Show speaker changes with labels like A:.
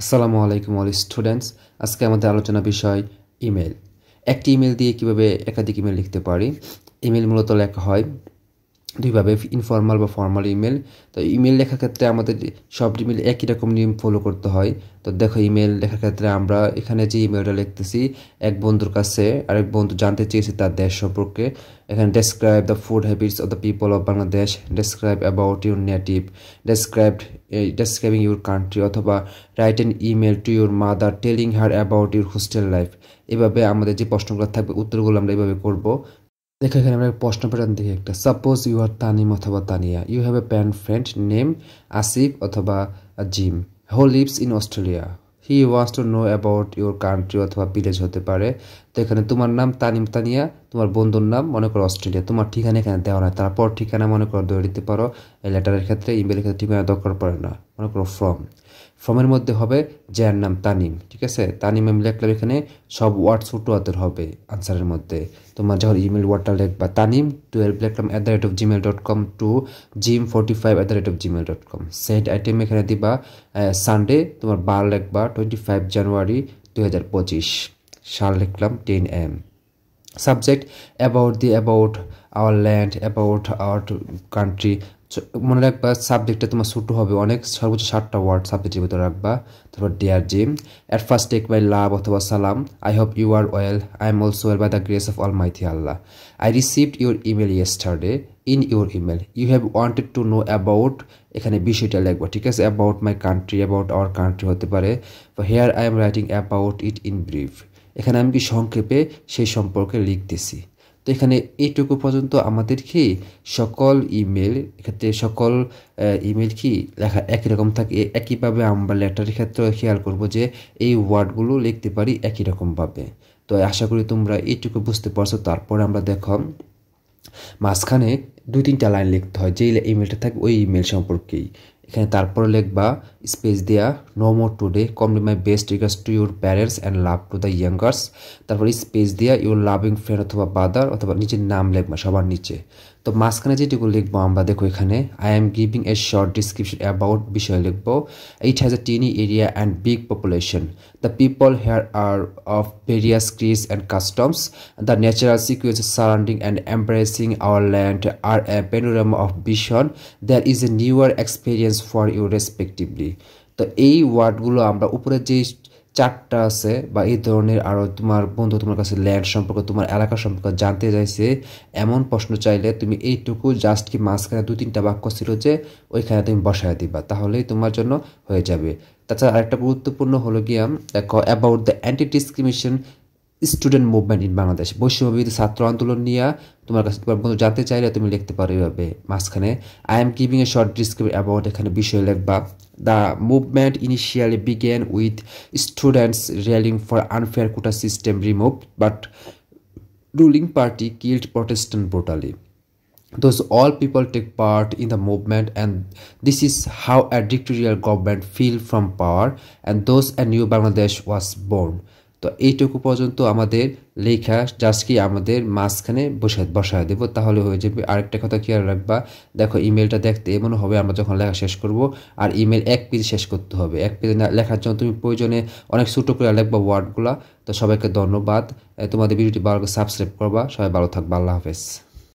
A: আসসালামু আলাইকুম all students. আজকে আমাদের আলোচনা বিষয় ইমেল। একটি ইমেল দিয়ে কিভাবে একাধিক ইমেল লিখতে পারি। ইমেল মূলত লেখা হয় দুইভাবে, ইনফর্মাল বা ফর্মাল ইমেল। তো ইমেল লেখার ক্ষেত্রে আমাদের সব ইমেল একই রকম নিয়ম ফলো করতে হয়। তো দেখো, ইমেল লেখার ক্ষেত্রে আমরা এখানে যে ইমেলটা লিখতেছি, এক বন্ধুর কাছে আরেক বন্ধু জানতে চেয়েছে তার দেশ সম্পর্কে। এখানে describe the food habits of the people of Bangladesh, describe about your native, describing your country, অথবা write an email to your mother telling her about your hostel life. এভাবে আমাদের যে প্রশ্নগুলো থাকবে উত্তরগুলো আমরা এভাবে করবো। দেখো, এখানে আমরা প্রশ্ন প্যাটার্ন দেখি একটা। সাপোজ ইউ আর তানিম অথবা Tania, you have a pen friend name Asif অথবা Jim, who lives in Australia, he wants to know about your country অথবা ভিলেজ হতে পারে। তো এখানে তোমার নাম তানিম তানিয়া, তোমার বন্ধুর নাম মনে করো অস্ট্রেলিয়া, তোমার ঠিকানা এখানে দেওয়া নয়, তারপর ঠিকানা মনে করো ধরে দিতে পারো। এই লেটারের ক্ষেত্রে, ইমেলের ক্ষেত্রে ঠিকানা দরকার পড়ে না। মনে করো ফ্রমের মধ্যে হবে যার নাম তানিম, ঠিক আছে। তানিম আমি লিখলাম, এখানে সব ওয়ার্ড ছোট হাতের হবে আনসারের মধ্যে। তোমার যখন ইমেল ওয়ার্ডটা লিখবা, তানিম12 লিখলাম @gmail.com two jim45 @gmail.com। Send item এখানে দিবা সানডে, তোমার বার লিখবা 25 জানুয়ারি 2025, সাল লিখলাম 10 AM। Subject about our land, about our country. মনে রাখবা সাবজেক্টটা তোমার ছোটো হবে অনেক, সর্বোচ্চ 7টা ওয়ার্ড সাবজেক্টের ভিতরে রাখবা। তারপর dear Jim, at first take my love অথবা salam, I hope you are well, I am also well by the grace of almighty Allah, I received your email yesterday, in your email you have wanted to know about, এখানে বিষয়টা লিখবো, ঠিক আছে। About my country, about our country হতে পারে। Here I am writing about it in brief, এখানে আমি কি সংক্ষেপে সেই সম্পর্কে লিখতেছি। তো এখানে এইটুকু পর্যন্ত আমাদের কি সকল ইমেল, এক্ষেত্রে সকল ইমেল কি লেখা একই রকম থাকে। একইভাবে আমরা লেটারের ক্ষেত্রে খেয়াল করব যে এই ওয়ার্ডগুলো লিখতে পারি একই রকমভাবে। তো আশা করি তোমরা এইটুকু বুঝতে পারছো। তারপরে আমরা দেখো মাঝখানে 2-3টা লাইন লিখতে হয়, যেই ইমেলটা থাকে ওই ইমেল সম্পর্কেই। এখানে তারপরে লিখবা স্পেস দেয়া, no more today, convey my best regards to your parents and love to the youngers. তারপর স্পেস দেয়া ইউর লাভিং ফ্রেন্ড অথবা বাদার, অথবা নিচের নাম লিখবা সবার নিচে। তো মাঝখানে যেটুকু লিখবো আমরা, দেখো এখানে I am giving a short description about বিষয় লিখবো। It has a tiny area and big population, the people here are of various creeds and customs, the natural sequences surrounding and embracing our land are a panorama of vision, there is a newer experience for you respectively. তো এই ওয়ার্ডগুলো আমরা উপরে যে 4টা আছে বা এই ধরনের, আরও তোমার বন্ধু তোমার কাছে ল্যান্ড সম্পর্কে, তোমার এলাকা সম্পর্কে জানতে চাইছে, এমন প্রশ্ন চাইলে তুমি এইটুকু জাস্ট কি মাঝখানে 2-3টা বাক্য ছিল যে ওইখানে তুমি বসায় দিবা, তাহলেই তোমার জন্য হয়ে যাবে। তাছাড়া আরেকটা গুরুত্বপূর্ণ হলো গিয়া দেখো, about the anti discrimination student movement in Bangladesh, বৈষম্যবিরোধী ছাত্র আন্দোলন নিয়ে তোমার কাছে তোমার বন্ধু জানতে চাইলে তুমি লিখতে পারো এইভাবে। মাঝখানে I am giving a short description about, এখানে বিষয় লিখবা। The movement initially begin with students railing for unfair quota system remove, but ruling party killed Protestant brutally. Those all people take part in the movement, and this is how a dictatorial government fell from power, and thus a new Bangladesh was born. তো এইটুকু পর্যন্ত আমাদের লেখা, just কি আমাদের মাঝখানে বসায় দেবো, তাহলে হয়ে যাবে। আরেকটা কথা খেয়াল রাখবা, দেখো ইমেলটা দেখতে এমন হবে আমরা যখন লেখা শেষ করব, আর ইমেল 1 পেজে শেষ করতে হবে। 1 পেজে লেখার জন্য তুমি প্রয়োজনে অনেক ছোটো করে লিখবা ওয়ার্ডগুলা। তো সবাইকে ধন্যবাদ। তোমাদের ভিডিওটি ভালো করে সাবস্ক্রাইব করবা। সবাই ভালো থাকবা। আল্লাহ হাফেজ।